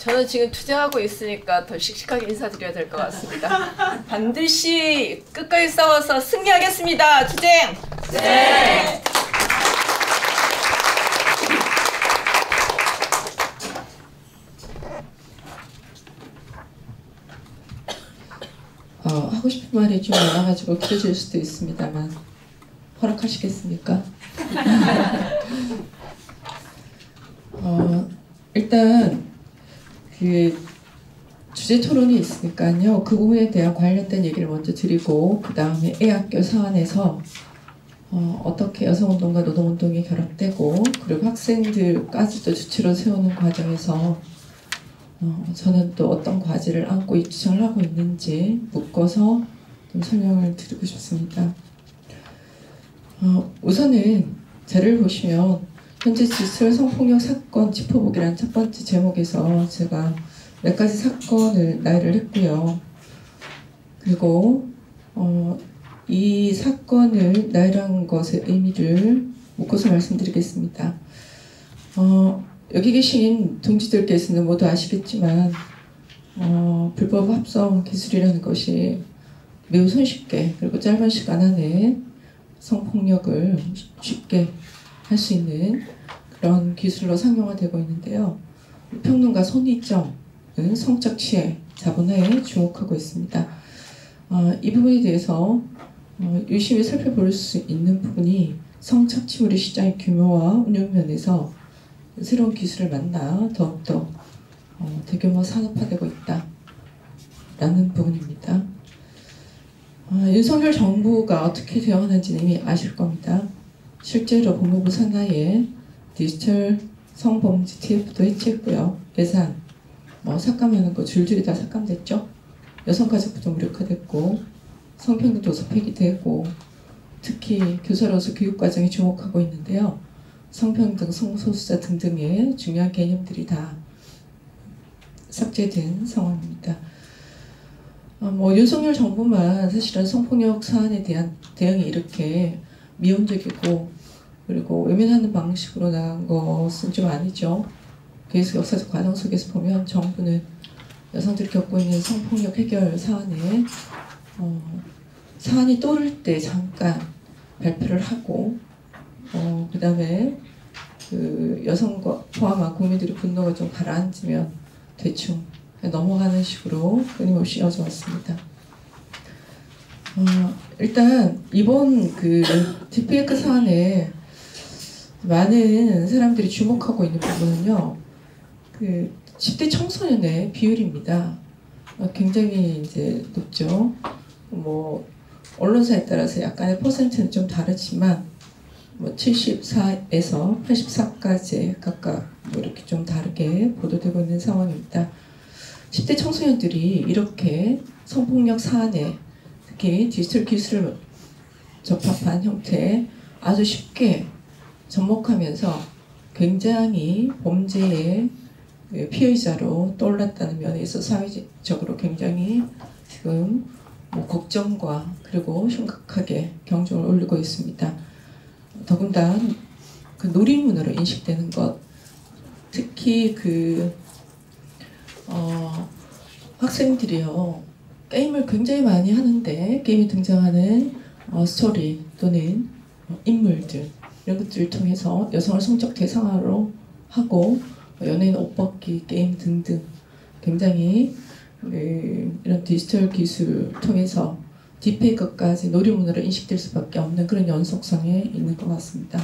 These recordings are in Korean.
저는 지금 투쟁하고 있으니까 더 씩씩하게 인사드려야 될 것 같습니다. 반드시 끝까지 싸워서 승리하겠습니다. 투쟁! 네! 하고 싶은 말이 좀 많아가지고 길어질 수도 있습니다만 허락하시겠습니까? 일단 그 주제 토론이 있으니까요. 그 부분에 대한 관련된 얘기를 먼저 드리고 그 다음에 A학교 사안에서 어떻게 여성운동과 노동운동이 결합되고 그리고 학생들까지도 주체로 세우는 과정에서 저는 또 어떤 과제를 안고 이 주장을 하고 있는지 묶어서 좀 설명을 드리고 싶습니다. 우선은 자료를 보시면 현재 디지털 성폭력 사건 짚어보기라는 첫 번째 제목에서 제가 몇 가지 사건을 나열을 했고요. 그리고 이 사건을 나열한 것의 의미를 묶어서 말씀드리겠습니다. 여기 계신 동지들께서는 모두 아시겠지만 불법 합성 기술이라는 것이 매우 손쉽게 그리고 짧은 시간 안에 성폭력을 쉽게 할 수 있는 그런 기술로 상용화되고 있는데요. 평론가 손희정은 성적 취해 자본화에 주목하고 있습니다. 이 부분에 대해서 유심히 살펴볼 수 있는 부분이 성착취물의 시장의 규모와 운영 면에서 새로운 기술을 만나 더욱더 대규모 산업화되고 있다라는 부분입니다. 윤석열 정부가 어떻게 대응하는지는 이미 아실 겁니다. 실제로 법무부 산하에 디지털 성범죄 TF도 해체했고요. 예산 삭감하는 거 줄줄이 다 삭감됐죠. 여성가족부도 무력화됐고 성평등 도서 폐기되고 특히 교사로서 교육과정에 주목하고 있는데요. 성평등, 성소수자 등등의 중요한 개념들이 다 삭제된 상황입니다. 윤석열 정부만 사실은 성폭력 사안에 대한 대응이 이렇게 미온적이고 그리고 외면하는 방식으로 나간 것은 좀 아니죠. 그래서 역사적 과정 속에서 보면 정부는 여성들이 겪고 있는 성폭력 해결 사안에 사안이 떠오를 때 잠깐 발표를 하고 그 다음에 그 여성과 포함한 국민들의 분노가 좀 가라앉으면 대충 넘어가는 식으로 끊임없이 이어져 왔습니다. 일단 이번 그 디피에크 사안에 많은 사람들이 주목하고 있는 부분은요, 그 10대 청소년의 비율입니다. 굉장히 이제 높죠. 언론사에 따라서 약간의 퍼센트는 좀 다르지만 74에서 84까지 각각 이렇게 좀 다르게 보도되고 있는 상황입니다. 10대 청소년들이 이렇게 성폭력 사안에 특히 디지털 기술을 접합한 형태에 아주 쉽게 접목하면서 굉장히 범죄의 피해자로 떠올랐다는 면에서 사회적으로 굉장히 지금 걱정과 그리고 심각하게 경종을 울리고 있습니다. 더군다나 그 놀이문으로 인식되는 것, 특히 그 학생들이요 게임을 굉장히 많이 하는데 게임에 등장하는 스토리 또는 인물들 이런 것들을 통해서 여성을 성적 대상화로 하고 연예인 옷 벗기 게임 등등 굉장히 이런 디지털 기술을 통해서 딥페이크까지 놀이문으로 인식될 수밖에 없는 그런 연속성에 있는 것 같습니다.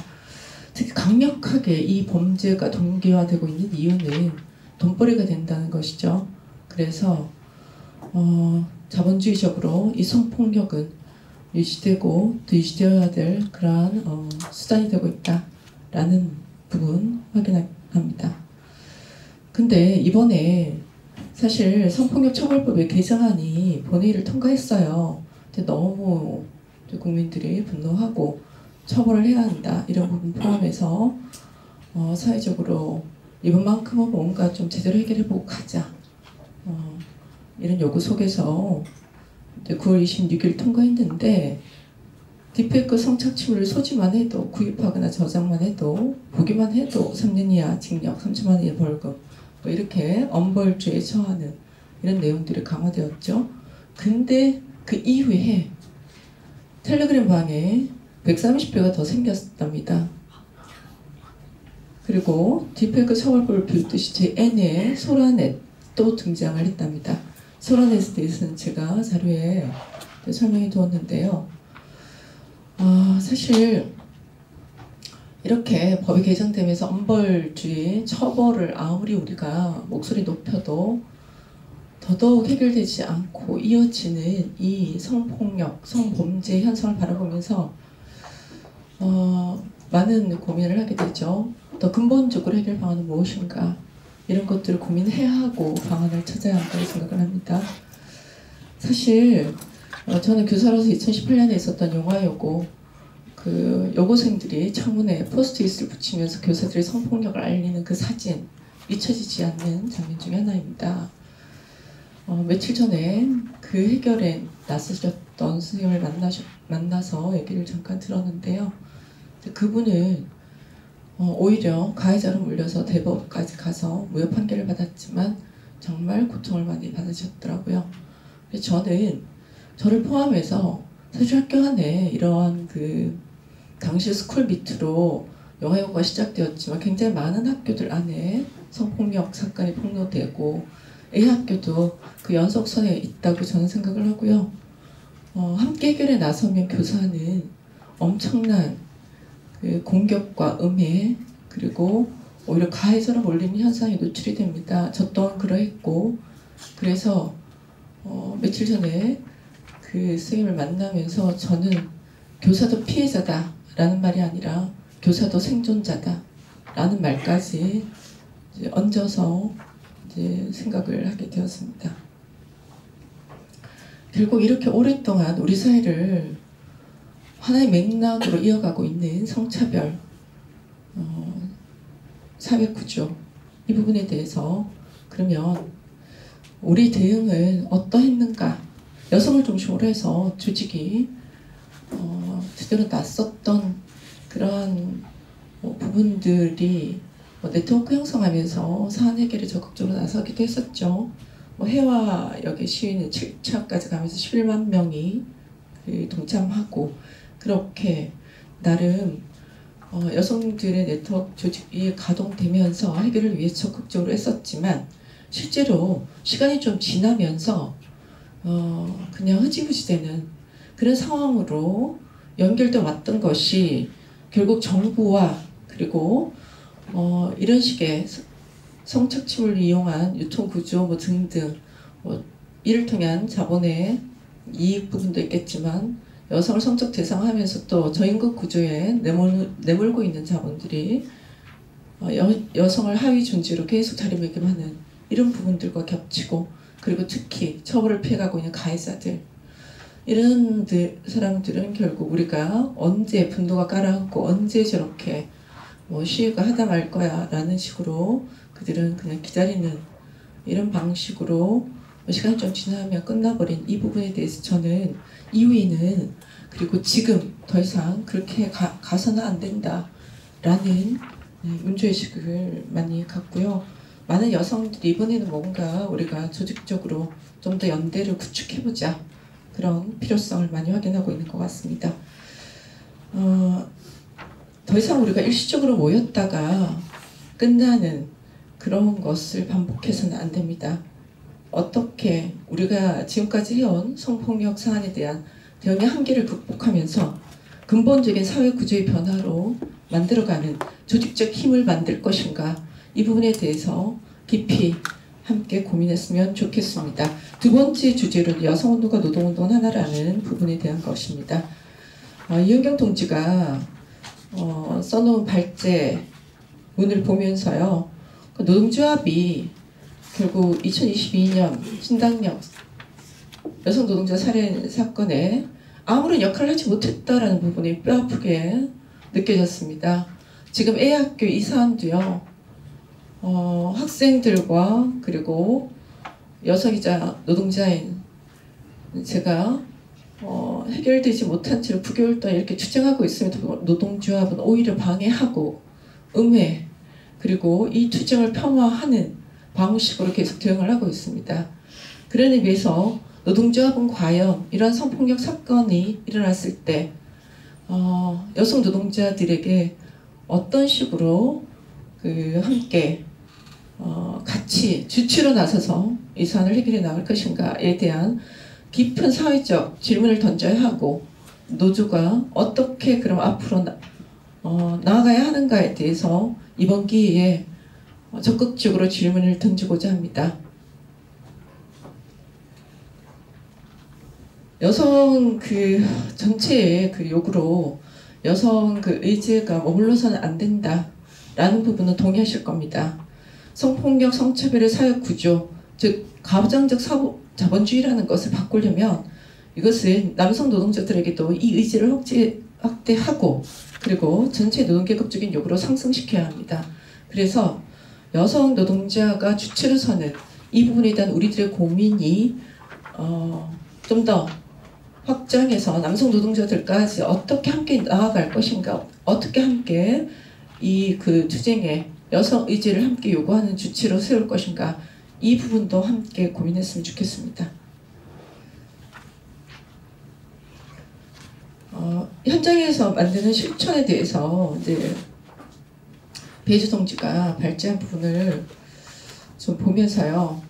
특히 강력하게 이 범죄가 동기화되고 있는 이유는 돈벌이가 된다는 것이죠. 그래서 자본주의적으로 이 성폭력은 유지되고 또 유지되어야 될 그러한 수단이 되고 있다라는 부분 확인합니다. 근데 이번에 사실 성폭력 처벌법의 개정안이 본회의를 통과했어요. 근데 너무 국민들이 분노하고 처벌을 해야 한다 이런 부분 포함해서 사회적으로 이번만큼은 뭔가 좀 제대로 해결해보고 가자 이런 요구 속에서 9월 26일 통과했는데 딥페이크 성착취물을 소지만 해도 구입하거나 저장만 해도 보기만 해도 3년 이하 징역 3천만 원 이하 벌금 뭐 이렇게 엄벌주에 처하는 이런 내용들이 강화되었죠. 근데 그 이후에 텔레그램 방에 130배가 더 생겼답니다. 그리고 딥페이크 처벌법을 비웃듯이 제 N에 소라넷도 등장을 했답니다. 소라넷에 대해서는 제가 자료에 설명해 두었는데요. 사실 이렇게 법이 개정되면서 엄벌주의 처벌을 아무리 우리가 목소리 높여도 더더욱 해결되지 않고 이어지는 이 성폭력, 성범죄 현상을 바라보면서 많은 고민을 하게 되죠. 더 근본적으로 해결 방안은 무엇인가, 이런 것들을 고민해야 하고 방안을 찾아야 한다고 생각을 합니다. 사실 저는 교사로서 2018년에 있었던 영화여고, 그 여고생들이 창문에 포스트잇을 붙이면서 교사들이 성폭력을 알리는 그 사진, 잊혀지지 않는 장면 중에 하나입니다. 며칠 전에 그 해결에 나서셨던 선생님을 만나서 얘기를 잠깐 들었는데요. 그분은 오히려 가해자로 물려서 대법까지 가서 무효 판결을 받았지만 정말 고통을 많이 받으셨더라고요. 저는 저를 포함해서 사실 학교 안에 이런 그 당시 스쿨 밑으로 영아여고가 시작되었지만 굉장히 많은 학교들 안에 성폭력 사건이 폭로되고 A학교도 그 연속선에 있다고 저는 생각을 하고요. 함께 해결에 나서면 교사는 엄청난 그 공격과 음해, 그리고 오히려 가해자로 몰리는 현상에 노출이 됩니다. 저 또한 그러했고, 그래서 며칠 전에 그 선생님을 만나면서 저는 교사도 피해자다 라는 말이 아니라 교사도 생존자다 라는 말까지 이제 얹어서 이제 생각을 하게 되었습니다. 결국 이렇게 오랫동안 우리 사회를 하나의 맥락으로 이어가고 있는 성차별, 사회구조, 이 부분에 대해서 그러면 우리 대응은 어떠했는가? 여성을 중심으로 해서 조직이 제대로 낯섰던 그러한 부분들이 네트워크 형성하면서 사안 해결에 적극적으로 나서기도 했었죠. 해와 역의 시위는 7차까지 가면서 11만 명이 동참하고, 그렇게 나름 여성들의 네트워크 조직이 가동되면서 해결을 위해 적극적으로 했었지만, 실제로 시간이 좀 지나면서 그냥 흐지부지 되는 그런 상황으로 연결돼 왔던 것이 결국 정부와 그리고 이런 식의 성착취물을 이용한 유통구조 등등 이를 통한 자본의 이익 부분도 있겠지만, 여성을 성적 대상화하면서 또 저임금 구조에 내몰고 있는 자본들이 여성을 하위 존재로 계속 자리매김하는 이런 부분들과 겹치고, 그리고 특히 처벌을 피해가고 있는 가해자들, 이런 사람들은 결국 우리가 언제 분노가 가라앉고 언제 저렇게 시위가 하다 말 거야 라는 식으로 그들은 그냥 기다리는 이런 방식으로 시간이 좀 지나면 끝나버린 이 부분에 대해서 저는 이후에는, 그리고 지금 더 이상 그렇게 가서는 안 된다 라는 문제의식을 많이 갖고요. 많은 여성들이 이번에는 뭔가 우리가 조직적으로 좀 더 연대를 구축해보자, 그런 필요성을 많이 확인하고 있는 것 같습니다. 더 이상 우리가 일시적으로 모였다가 끝나는 그런 것을 반복해서는 안 됩니다. 어떻게 우리가 지금까지 해온 성폭력 사안에 대한 대응의 한계를 극복하면서 근본적인 사회 구조의 변화로 만들어가는 조직적 힘을 만들 것인가, 이 부분에 대해서 깊이 함께 고민했으면 좋겠습니다. 두 번째 주제로는 여성운동과 노동운동은 하나라는 부분에 대한 것입니다. 이은경 동지가 써놓은 발제문을 보면서요, 노동조합이 결국 2022년 신당역 여성 노동자 살해 사건에 아무런 역할을 하지 못했다라는 부분이 뼈아프게 느껴졌습니다. 지금 A학교 이 사안도요, 학생들과 그리고 여성이자 노동자인 제가 해결되지 못한 채로 9개월 동안 이렇게 투쟁하고 있음에도 노동조합은 오히려 방해하고 음해, 그리고 이 투쟁을 폄하하는 방식으로 계속 대응을 하고 있습니다. 그런 의미에서 노동조합은 과연 이런 성폭력 사건이 일어났을 때 여성 노동자들에게 어떤 식으로 함께 같이 주체로 나서서 이 사안을 해결해 나갈 것인가에 대한 깊은 사회적 질문을 던져야 하고, 노조가 어떻게 그럼 앞으로 나아가야 하는가에 대해서 이번 기회에 적극적으로 질문을 던지고자 합니다. 여성 전체의 요구로 여성 의제가 머물러서는 안 된다라는 부분은 동의하실 겁니다. 성폭력, 성차별의 사회 구조, 즉 가부장적 자본주의라는 것을 바꾸려면 이것은 남성 노동자들에게도 이 의지를 확대하고, 그리고 전체 노동계급적인 요구로 상승시켜야 합니다. 그래서 여성 노동자가 주체로 서는 이 부분에 대한 우리들의 고민이 좀 더 확장해서 남성 노동자들까지 어떻게 함께 나아갈 것인가, 어떻게 함께 이 투쟁에 여성 의지를 함께 요구하는 주체로 세울 것인가, 이 부분도 함께 고민했으면 좋겠습니다. 현장에서 만드는 실천에 대해서 이제 배주 동지가 발제한 부분을 좀 보면서요,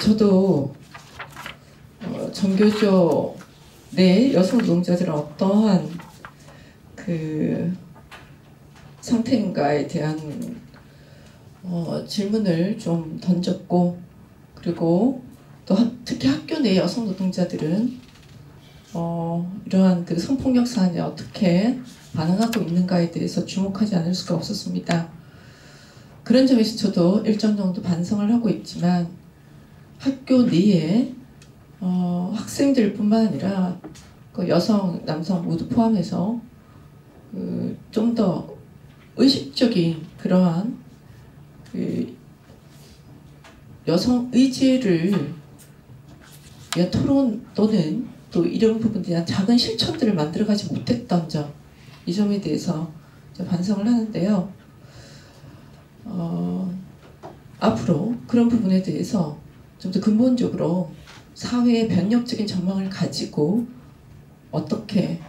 저도 정교조 내 여성 노동자들은 어떠한 상태인가에 대한 질문을 좀 던졌고, 그리고 또 특히 학교 내 여성 노동자들은 이러한 성폭력 사안에 어떻게 반응하고 있는가에 대해서 주목하지 않을 수가 없었습니다. 그런 점에서 저도 일정 정도 반성을 하고 있지만, 학교 내에 학생들뿐만 아니라 여성, 남성 모두 포함해서 좀 더 의식적인 그러한 여성 의지를 위한 토론 또는 또 이런 부분에 대한 작은 실천들을 만들어가지 못했던 점, 이 점에 대해서 반성을 하는데요. 앞으로 그런 부분에 대해서 좀 더 근본적으로 사회의 변혁적인 전망을 가지고 어떻게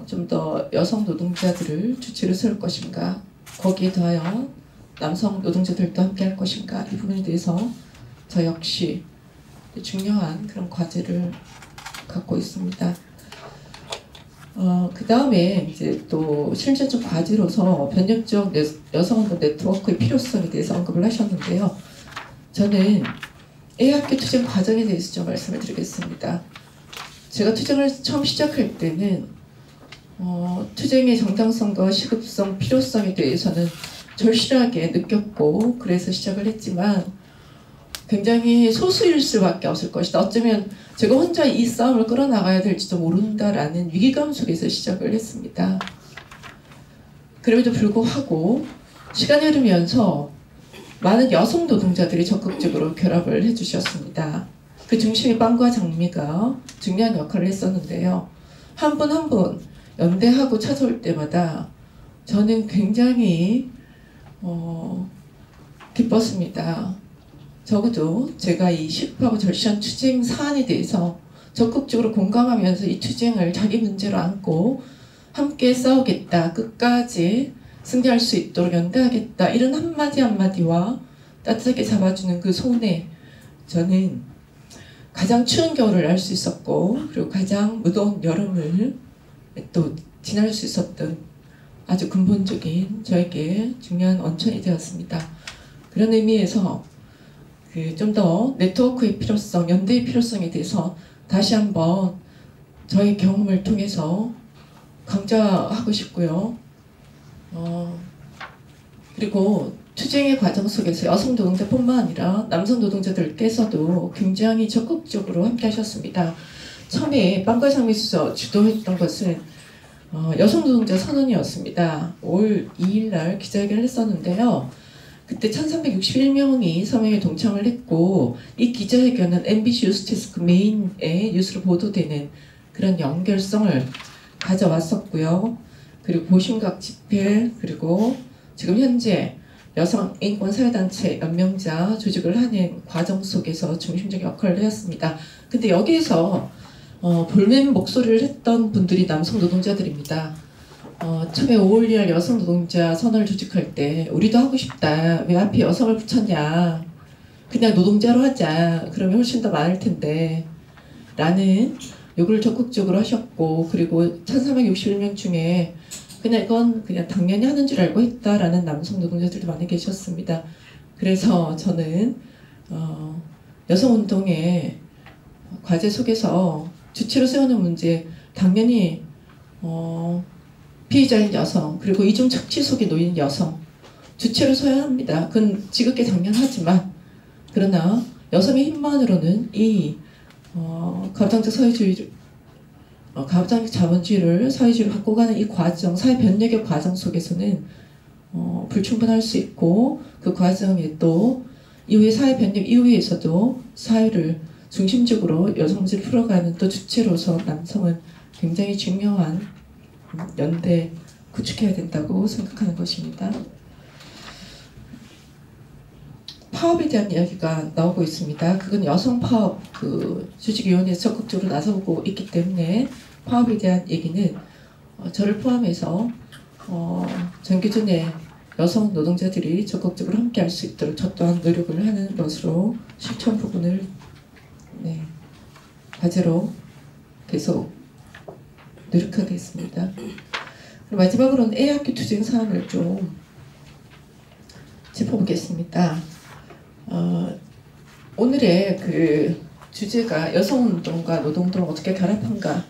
좀 더 여성 노동자들을 주체로 세울 것인가, 거기에 더하여 남성 노동자들도 함께 할 것인가, 이 부분에 대해서 저 역시 중요한 그런 과제를 갖고 있습니다. 그 다음에 이제 또 실질적 과제로서 변혁적 여성운동 네트워크의 필요성에 대해서 언급을 하셨는데요. 저는 A학교 투쟁 과정에 대해서 좀 말씀을 드리겠습니다. 제가 투쟁을 처음 시작할 때는 투쟁의 정당성과 시급성, 필요성에 대해서는 절실하게 느꼈고, 그래서 시작을 했지만 굉장히 소수일 수밖에 없을 것이다. 어쩌면 제가 혼자 이 싸움을 끌어나가야 될지도 모른다라는 위기감 속에서 시작을 했습니다. 그럼에도 불구하고 시간이 흐르면서 많은 여성 노동자들이 적극적으로 결합을 해주셨습니다. 그 중심에 빵과 장미가 중요한 역할을 했었는데요. 한 분 한 분 연대하고 찾아올 때마다 저는 굉장히 기뻤습니다. 적어도 제가 이 시급하고 절실한 투쟁 사안에 대해서 적극적으로 공감하면서 이 투쟁을 자기 문제로 안고 함께 싸우겠다, 끝까지 승리할 수 있도록 연대하겠다, 이런 한마디 한마디와 따뜻하게 잡아주는 그 손에 저는 가장 추운 겨울을 알 수 있었고, 그리고 가장 무더운 여름을 또 지날 수 있었던 아주 근본적인 저에게 중요한 원천이 되었습니다. 그런 의미에서 좀 더 네트워크의 필요성, 연대의 필요성에 대해서 다시 한번 저의 경험을 통해서 강조하고 싶고요. 그리고 투쟁의 과정 속에서 여성 노동자뿐만 아니라 남성 노동자들께서도 굉장히 적극적으로 함께 하셨습니다. 처음에 빵과 장미수서 주도했던 것은 여성 노동자 선언이었습니다. 5월 2일 날 기자회견을 했었는데요. 그때 1361명이 서명에 동참을 했고, 이 기자회견은 MBC 뉴스데스크 메인의 뉴스로 보도되는 그런 연결성을 가져왔었고요. 그리고 보신각 집회, 그리고 지금 현재 여성 인권 사회단체 연명자 조직을 하는 과정 속에서 중심적인 역할을 했습니다. 근데 여기에서 볼멘 목소리를 했던 분들이 남성 노동자들입니다. 처음에 5월 2일 여성 노동자 선언을 조직할 때 우리도 하고 싶다. 왜 앞에 여성을 붙였냐. 그냥 노동자로 하자. 그러면 훨씬 더 많을 텐데. 라는 요구를 적극적으로 하셨고, 그리고 1361명 중에 그냥 이건 그냥 당연히 하는 줄 알고 했다라는 남성 노동자들도 많이 계셨습니다. 그래서 저는 여성운동의 과제 속에서 주체로 세우는 문제, 당연히 피해자인 여성, 그리고 이중 착취 속에 놓인 여성 주체로 서야 합니다. 그건 지극히 당연하지만, 그러나 여성의 힘만으로는 이 가부장적 사회주의, 가부장적 자본주의를 사회주의로 바꿔가는 이 과정, 사회 변혁의 과정 속에서는 불충분할 수 있고, 그 과정에 또 이후에 사회 변혁 이후에서도 사회를 중심적으로 여성 문제를 풀어가는 또 주체로서 남성은 굉장히 중요한 연대 구축해야 된다고 생각하는 것입니다. 파업에 대한 이야기가 나오고 있습니다. 그건 여성 파업 조직위원회에서 적극적으로 나서고 있기 때문에 파업에 대한 얘기는 저를 포함해서 전기준의 여성 노동자들이 적극적으로 함께할 수 있도록 저 또한 노력을 하는 것으로 실천 부분을 과제로 계속 노력하겠습니다. 마지막으로는 A학기 투쟁 사안을 좀 짚어보겠습니다. 오늘의 그 주제가 여성운동과 노동운동을 어떻게 결합한가,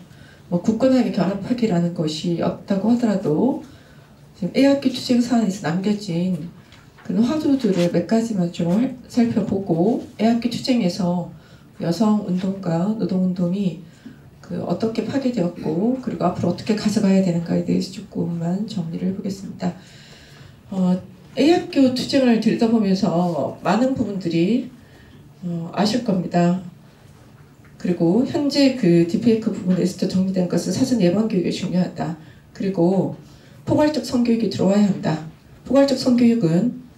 굳건하게 결합하기라는 것이 없다고 하더라도 지금 A학기 투쟁 사안에서 남겨진 그런 화두들을 몇 가지만 좀 살펴보고, A학기 투쟁에서 여성운동과 노동운동이 어떻게 파괴되었고, 그리고 앞으로 어떻게 가져가야 되는가에 대해서 조금만 정리를 해보겠습니다. A학교 투쟁을 들여다보면서 많은 부분들이 아실 겁니다. 그리고 현재 그 딥페이크 부분에서도 정리된 것은 사전 예방 교육이 중요하다. 그리고 포괄적 성교육이 들어와야 한다. 포괄적 성교육은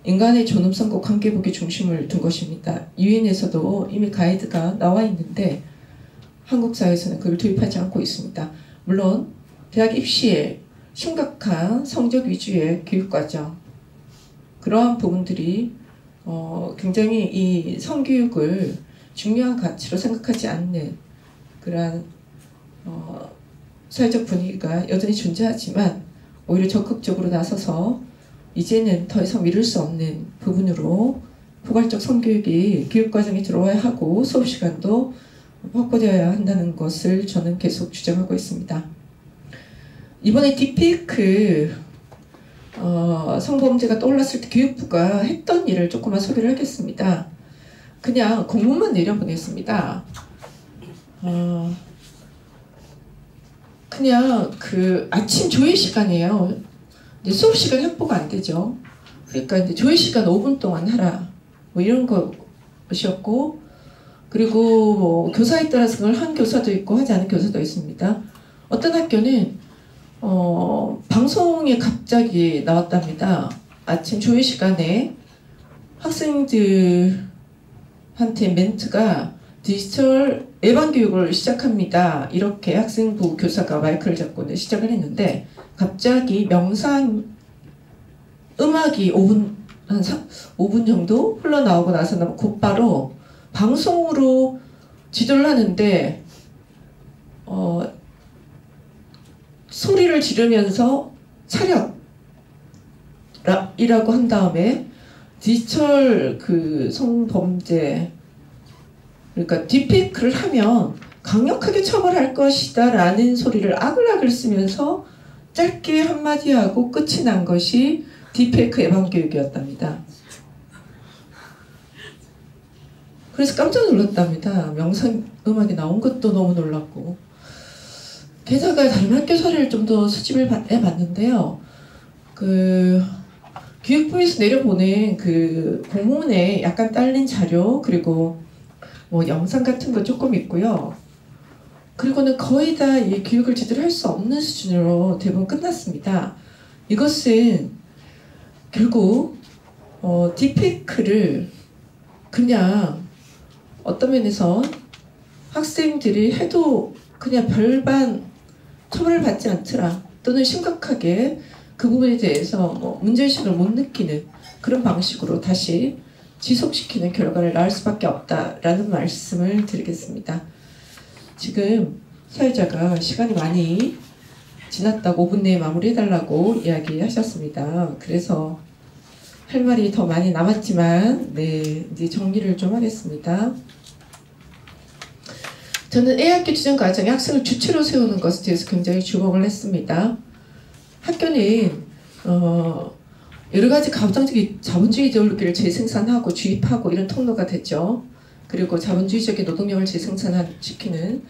인간의 존엄성과 관계복의 중심을 둔 것입니다. 유엔에서도 이미 가이드가 나와 있는데 한국 사회에서는 그걸 도입하지 않고 있습니다. 물론 대학 입시에 심각한 성적 위주의 교육과정, 그러한 부분들이 굉장히 이 성교육을 중요한 가치로 생각하지 않는 그러한 사회적 분위기가 여전히 존재하지만, 오히려 적극적으로 나서서 이제는 더 이상 미룰 수 없는 부분으로 포괄적 성교육이 교육과정에 들어와야 하고 수업시간도 확보되어야 한다는 것을 저는 계속 주장하고 있습니다. 이번에 딥페이크 성범죄가 떠올랐을 때 교육부가 했던 일을 조금만 소개를 하겠습니다. 그냥 공문만 내려보냈습니다. 그냥 그 아침 조회 시간이에요. 이제 수업 시간 확보가 안 되죠. 그러니까 이제 조회 시간 5분 동안 하라, 이런 것이었고, 그리고 교사에 따라서 그걸 한 교사도 있고 하지 않은 교사도 있습니다. 어떤 학교는 방송에 갑자기 나왔답니다. 아침 조회 시간에 학생들한테 멘트가 디지털 예방교육을 시작합니다. 이렇게 학생부 교사가 마이크를 잡고 시작을 했는데, 갑자기 명상 음악이 5분 정도 흘러나오고 나서 곧바로 방송으로 지도를 하는데 소리를 지르면서 차렷이라고 한 다음에 디지털 그 성범죄, 그러니까 딥페이크를 하면 강력하게 처벌할 것이다 라는 소리를 아글아글 쓰면서 짧게 한마디 하고 끝이 난 것이 딥페이크 예방교육이었답니다. 그래서 깜짝 놀랐답니다. 명상 음악이 나온 것도 너무 놀랐고, 게다가 다른 학교 사례를 좀 더 수집을 해봤는데요. 그 교육부에서 내려보낸 그 공문에 약간 딸린 자료, 그리고 영상 같은 거 조금 있고요. 그리고는 거의 다 이 교육을 제대로 할 수 없는 수준으로 대부분 끝났습니다. 이것은 결국 디페이크를 그냥 어떤 면에서 학생들이 해도 그냥 별반 처벌을 받지 않더라, 또는 심각하게 그 부분에 대해서 뭐 문제의식을 못 느끼는 그런 방식으로 다시 지속시키는 결과를 낳을 수밖에 없다라는 말씀을 드리겠습니다. 지금 사회자가 시간이 많이 지났다고 5분 내에 마무리해달라고 이야기하셨습니다. 그래서 할 말이 더 많이 남았지만 이제 정리를 좀 하겠습니다. 저는 A학기 추정 과정에 학생을 주체로 세우는 것에 대해서 굉장히 주목을 했습니다. 학교는 여러 가지 가부장적인 자본주의 이데올로기를 재생산하고 주입하고 이런 통로가 됐죠. 그리고 자본주의적인 노동력을 재생산시키는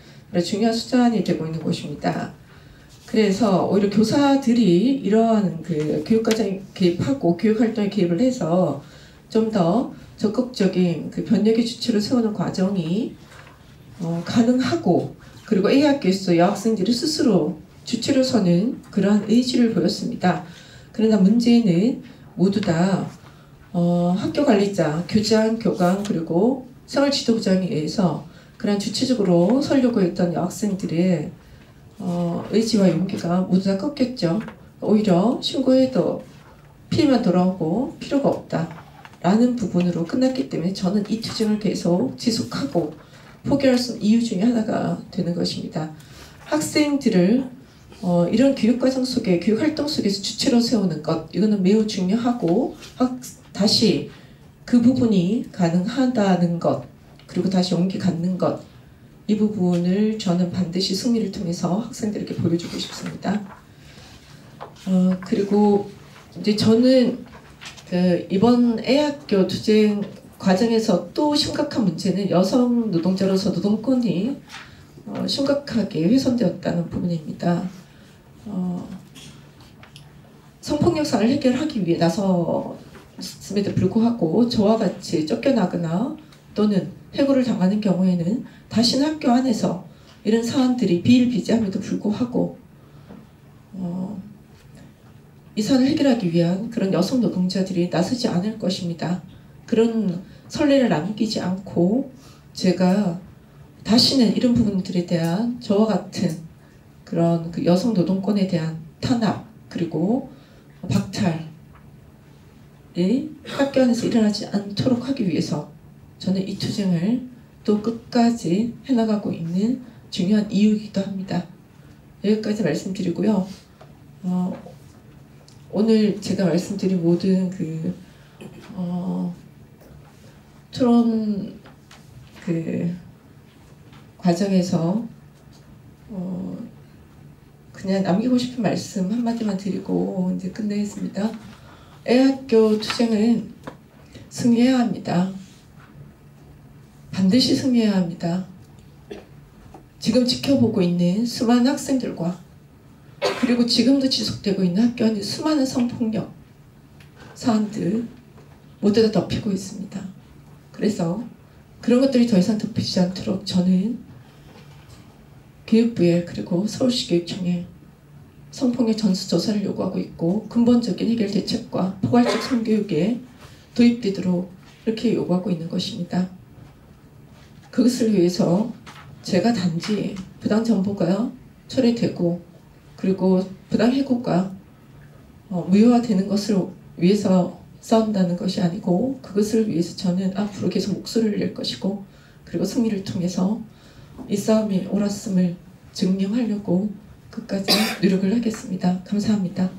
중요한 수단이 되고 있는 곳입니다. 그래서 오히려 교사들이 이러한 그 교육과정에 개입하고 교육활동에 개입을 해서 좀 더 적극적인 그 변혁의 주체로 세우는 과정이 가능하고, 그리고 A학교에서 여학생들이 스스로 주체로 서는 그러한 의지를 보였습니다. 그러나 문제는 모두 다 학교 관리자, 교장, 교감, 그리고 생활지도부장에 의해서 그런 주체적으로 서려고 했던 여학생들의 의지와 용기가 모두 다 꺾였죠. 오히려 신고해도 피해만 돌아오고 필요가 없다라는 부분으로 끝났기 때문에 저는 이 투쟁을 계속 지속하고 포기할 수 없는 이유 중에 하나가 되는 것입니다. 학생들을 이런 교육과정 속에, 교육활동 속에서 주체로 세우는 것, 이거는 매우 중요하고, 다시 그 부분이 가능하다는 것, 그리고 다시 용기 갖는 것, 이 부분을 저는 반드시 승리를 통해서 학생들에게 보여주고 싶습니다. 그리고 이제 저는 이번 A학교 투쟁 과정에서 또 심각한 문제는 여성 노동자로서 노동권이 심각하게 훼손되었다는 부분입니다. 성폭력사를 해결하기 위해 나섰음에도 불구하고 저와 같이 쫓겨나거나 또는 해고를 당하는 경우에는 다시는 학교 안에서 이런 사안들이 비일비재함에도 불구하고 이 사안을 해결하기 위한 그런 여성 노동자들이 나서지 않을 것입니다. 그런 선례를 남기지 않고 제가 다시는 이런 부분들에 대한 저와 같은 그런 그 여성 노동권에 대한 탄압 그리고 박탈이 학교 안에서 일어나지 않도록 하기 위해서 저는 이 투쟁을 또 끝까지 해나가고 있는 중요한 이유이기도 합니다. 여기까지 말씀드리고요. 오늘 제가 말씀드린 모든 그 토론 그 과정에서 그냥 남기고 싶은 말씀 한마디만 드리고 이제 끝내겠습니다. A학교 투쟁은 승리해야 합니다. 반드시 승리해야 합니다. 지금 지켜보고 있는 수많은 학생들과 그리고 지금도 지속되고 있는 학교 안의 수많은 성폭력 사안들 모두 다 덮이고 있습니다. 그래서 그런 것들이 더 이상 덮이지 않도록 저는 교육부에 그리고 서울시 교육청에 성폭력 전수조사를 요구하고 있고 근본적인 해결 대책과 포괄적 성교육에 도입되도록 이렇게 요구하고 있는 것입니다. 그것을 위해서 제가 단지 부당 정보가 처리되고 그리고 부당 해고가 무효화되는 것을 위해서 싸운다는 것이 아니고 그것을 위해서 저는 앞으로 계속 목소리를 낼 것이고 그리고 승리를 통해서 이 싸움이 옳았음을 증명하려고 끝까지 노력을 하겠습니다. 감사합니다.